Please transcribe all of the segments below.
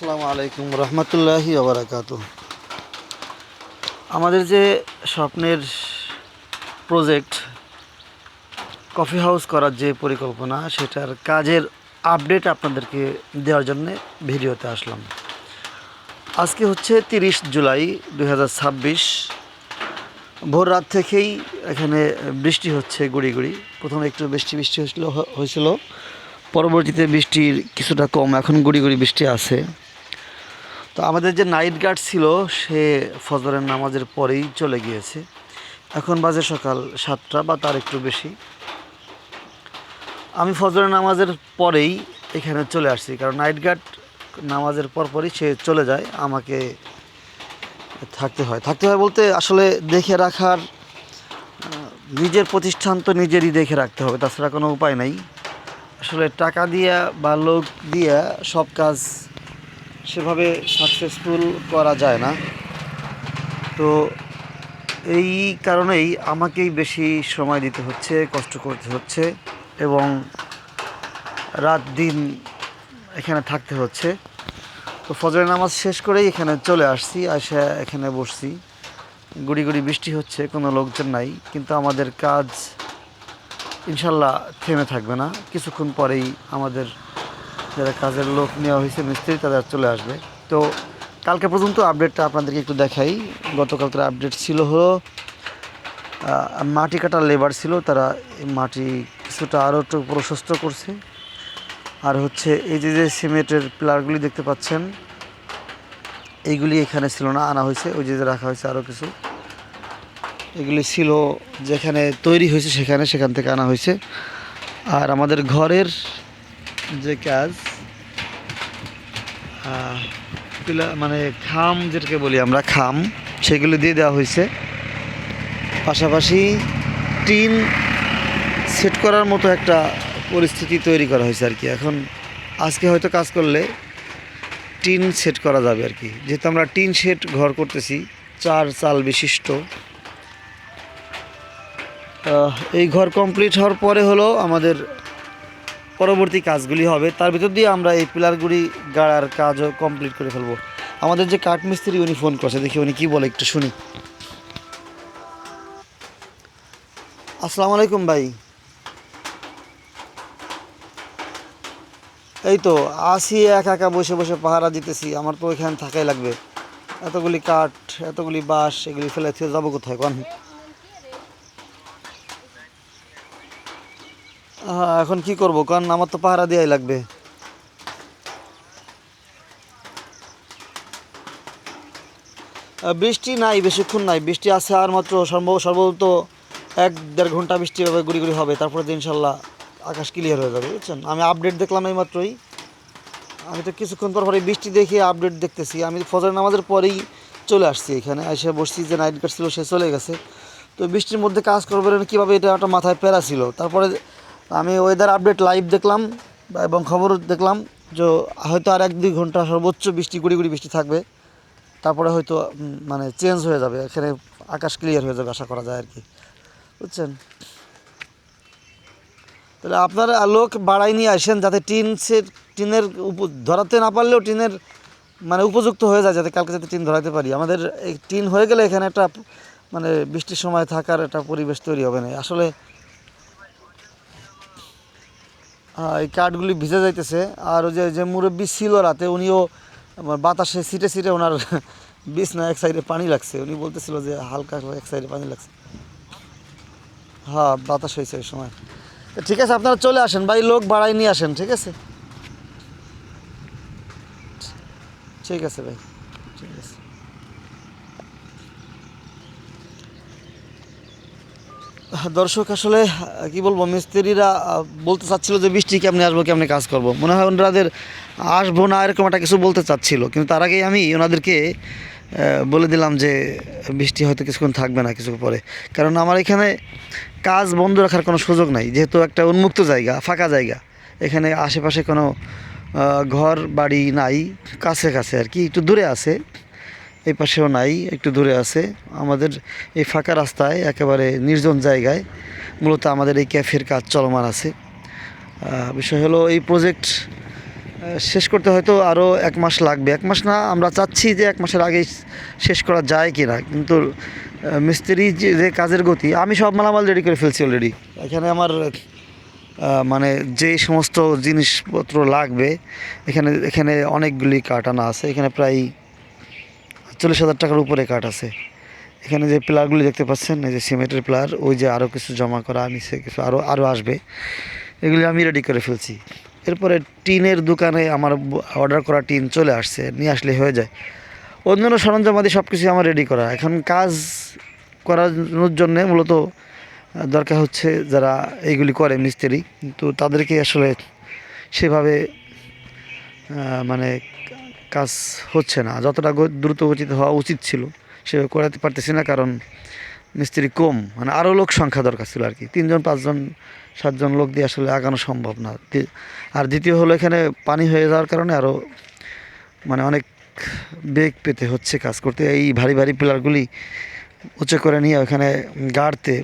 আসসালামু আলাইকুম রহমতুল্লাহি ওবরাকাতুহ। আমাদের যে স্বপ্নের প্রজেক্ট কফি হাউস করার যে পরিকল্পনা, সেটার কাজের আপডেট আপনাদেরকে দেওয়ার জন্য ভিডিওতে আসলাম। আজকে হচ্ছে 30 জুলাই 2026। ভোর রাত থেকেই এখানে বৃষ্টি হচ্ছে গুড়ি গুড়ি। প্রথমে একটু বৃষ্টি হয়েছিল, পরবর্তীতে বৃষ্টির কিছুটা কম, এখন গুড়ি গুড়ি বৃষ্টি আছে। তো আমাদের যে নাইট গার্ড ছিল সে ফজরের নামাজের পরেই চলে গিয়েছে। এখন বাজে সকাল 7টা বা তার একটু বেশি। আমি ফজরের নামাজের পরেই এখানে চলে আসছি, কারণ নাইট গার্ড নামাজের পরপরই সে চলে যায়, আমাকে থাকতে হয় বলতে আসলে দেখে রাখার, নিজের প্রতিষ্ঠান তো নিজেরই দেখে রাখতে হবে, তাছাড়া কোনো উপায় নাই। আসলে টাকা দিয়া বা লোক দিয়া সব কাজ সেভাবে সাকসেসফুল করা যায় না। তো এই কারণেই আমাকেই বেশি সময় দিতে হচ্ছে, কষ্ট করতে হচ্ছে এবং রাত দিন এখানে থাকতে হচ্ছে। তো ফজরের নামাজ শেষ করেই এখানে চলে আসছি, এসে এখানে বসছি। গুড়ি গুড়ি বৃষ্টি হচ্ছে, কোনো লোকজন নাই, কিন্তু আমাদের কাজ ইনশাল্লাহ থেমে থাকবে না। কিছুক্ষণ পরেই আমাদের যারা কাজের লোক নেওয়া হয়েছে, মিস্ত্রি, তারা চলে আসবে। তো কালকে পর্যন্ত আপডেটটা আপনাদেরকে একটু দেখাই। গতকালকের আপডেট ছিল হলো মাটি কাটার লেবার ছিল, তারা মাটি কিছুটা আরও একটু প্রশস্ত করছে। আর হচ্ছে এই যে সিমেন্টের পিলারগুলি দেখতে পাচ্ছেন, এইগুলি এখানে ছিল না, আনা হয়েছে, ওই যে রাখা হয়েছে আরও কিছু। এগুলি ছিল যেখানে তৈরি হয়েছে সেখান থেকে আনা হয়েছে। আর আমাদের ঘরের যে কাজ, মানে খাম যেটাকে বলি আমরা, খাম, সেগুলো দিয়ে দেওয়া হয়েছে। পাশাপাশি টিন সেট করার মতো একটা পরিস্থিতি তৈরি করা হয়েছে আর কি। এখন আজকে হয়তো কাজ করলে টিন সেট করা যাবে আর কি, যেহেতু আমরা টিন সেট ঘর করতেছি 4 চাল বিশিষ্ট। এই ঘর কমপ্লিট হওয়ার পরে হলো আমাদের পরবর্তী কাজগুলি হবে, তার ভিতর দিয়ে আমরা এই পিলারগুলি গাড়ার কাজও কমপ্লিট করে ফেলবো। আমাদের যে কাঠমিস্ত্রি, উনি ফোন করছে, দেখি উনি কী বলে, একটু শুনি। আসসালামু আলাইকুম ভাই। এই তো আসি, একা একা বসে বসে পাহারা দিতেছি, আমার তো এখানে থাকাই লাগবে। এতগুলি কাঠ, এতগুলি বাঁশ, এগুলি ফেলে থেকে যাবো কোথায় কোন? হ্যাঁ, এখন কি করবো, কারণ আমার তো পাহারা দেওয়াই লাগবে। বৃষ্টি নাই, বেশিক্ষণ নাই, বৃষ্টি আছে আর মাত্র সর্বোচ্চ 1-1.5 ঘন্টা বৃষ্টি হবে, গুড়ি গুড়ি হবে, তারপরে তো ইনশাল্লাহ আকাশ ক্লিয়ার হয়ে যাবে, বুঝছেন। আমি আপডেট দেখলাম এই মাত্রই, আমি তো কিছুক্ষণ পর পরে বৃষ্টি দেখে আপডেট দেখতেছি। আমি ফজর নামাজের পরেই চলে আসছি এখানে, এসে বসছি, যে নাইট গার্ড ছিল সে চলে গেছে। তো বৃষ্টির মধ্যে কাজ করবেন কীভাবে, এটা একটা মাথায় প্যারা ছিল। তারপরে আমি ওয়েদার আপডেট লাইভ দেখলাম এবং খবর দেখলাম যে হয়তো আর 1-2 ঘন্টা সর্বোচ্চ বৃষ্টি, গুড়ি গুড়ি বৃষ্টি থাকবে, তারপরে হয়তো মানে চেঞ্জ হয়ে যাবে, এখানে আকাশ ক্লিয়ার হয়ে যাবে আশা করা যায় আর কি, বুঝছেন। তাহলে আপনারা লোক বাড়াই নিয়ে আসেন, যাতে টিনের ধরাতে না পারলেও টিনের মানে উপযুক্ত হয়ে যায়, যাতে কালকে যাতে টিন ধরাতে পারি। আমাদের এই টিন হয়ে গেলে এখানে একটা মানে বৃষ্টির সময় থাকার একটা পরিবেশ তৈরি হবে না আসলে। এই কাঠগুলি ভিজে যাইতেছে। আর ওই যে মুরব্বী ছিল রাতে, উনিও বাতাসে সিটে সিটে ওনার বিছনা এক সাইডে পানি লাগছে, উনি বলতেছিল যে হালকা এক সাইডে পানি লাগছে। হ্যাঁ, বাতাস হয়েছে ওই সময়। ঠিক আছে, আপনারা চলে আসেন ভাই, লোক বাড়াই নিয়ে আসেন, ঠিক আছে। ঠিক আছে ভাই, ঠিক আছে। দর্শক, আসলে কি বলবো, মিস্ত্রিরা বলতে চাচ্ছিল যে বৃষ্টি কেমনে আসবো, কেমনে কাজ করব। মনে হয় ওনাদের আসবো না এরকম একটা কিছু বলতে চাচ্ছিল, কিন্তু তার আগেই আমি ওনাদেরকে বলে দিলাম যে বৃষ্টি হয়তো কিছুক্ষণ থাকবে না, কিছু পরে। কারণ আমার এখানে কাজ বন্ধ রাখার কোনো সুযোগ নাই, যেহেতু একটা উন্মুক্ত জায়গা, ফাঁকা জায়গা। এখানে আশেপাশে কোনো ঘর বাড়ি নাই, কাছে কাছে আর কি, একটু দূরে আছে, এই পাশেও নাই, একটু দূরে আছে। আমাদের এই ফাঁকা রাস্তায় একেবারে নির্জন জায়গায় মূলত আমাদের এই ক্যাফের কাজ চলমান আছে। বিষয় হলো এই প্রজেক্ট শেষ করতে হয়তো আরও 1 মাস লাগবে। 1 মাস না, আমরা চাচ্ছি যে 1 মাসের আগেই শেষ করা যায় কি না, কিন্তু মিস্ত্রি যে কাজের গতি, আমি সব মালামাল রেডি করে ফেলছি অলরেডি। এখানে আমার মানে যেই সমস্ত জিনিসপত্র লাগবে, এখানে এখানে অনেকগুলি কাঠ আনা আছে। এখানে প্রায় 40,000 টাকার উপরে কাঠ আছে। এখানে যে পিলারগুলি দেখতে পাচ্ছেন, এই যে সিমেন্টের পিলার, ওই যে আরও কিছু জমা করা নিচে কিছু আরও আরও আসবে, এগুলি আমি রেডি করে ফেলছি। এরপরে টিনের দোকানে আমার অর্ডার করা টিন চলে আসছে, নিয়ে আসলে হয়ে যায়। অন্যান্য সরঞ্জামাদি সব কিছু আমার রেডি করা। এখন কাজ করানোর জন্যে মূলত দরকার হচ্ছে যারা এইগুলি করে মিস্ত্রি, কিন্তু তাদেরকে আসলে সেভাবে মানে কাজ হচ্ছে না, যতটা দ্রুত গতিতে হওয়া উচিত ছিল সেভাবে করাতে পারতেছি না, কারণ মিস্ত্রি কম, মানে আরও লোক সংখ্যা দরকার ছিল আর কি। 3জন 5জন 7জন লোক দিয়ে আসলে আগানো সম্ভব না। আর দ্বিতীয় হলো, এখানে পানি হয়ে যাওয়ার কারণে আরও মানে অনেক বেগ পেতে হচ্ছে কাজ করতে। এই ভারী ভারী পিলারগুলি উঁচু করে নিয়ে ওখানে গাড়তে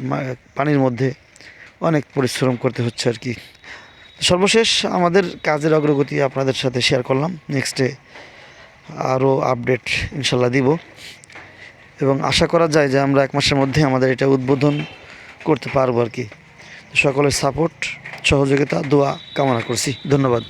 পানির মধ্যে অনেক পরিশ্রম করতে হচ্ছে আর কি। সর্বশেষ আমাদের কাজের অগ্রগতি আপনাদের সাথে শেয়ার করলাম। নেক্সটে আরও আপডেট ইনশাল্লাহ দিব, এবং আশা করা যায় যে আমরা 1 মাসের মধ্যে আমাদের এটা উদ্বোধন করতে পারবো আর কি। সকলের সাপোর্ট, সহযোগিতা, দোয়া কামনা করছি। ধন্যবাদ।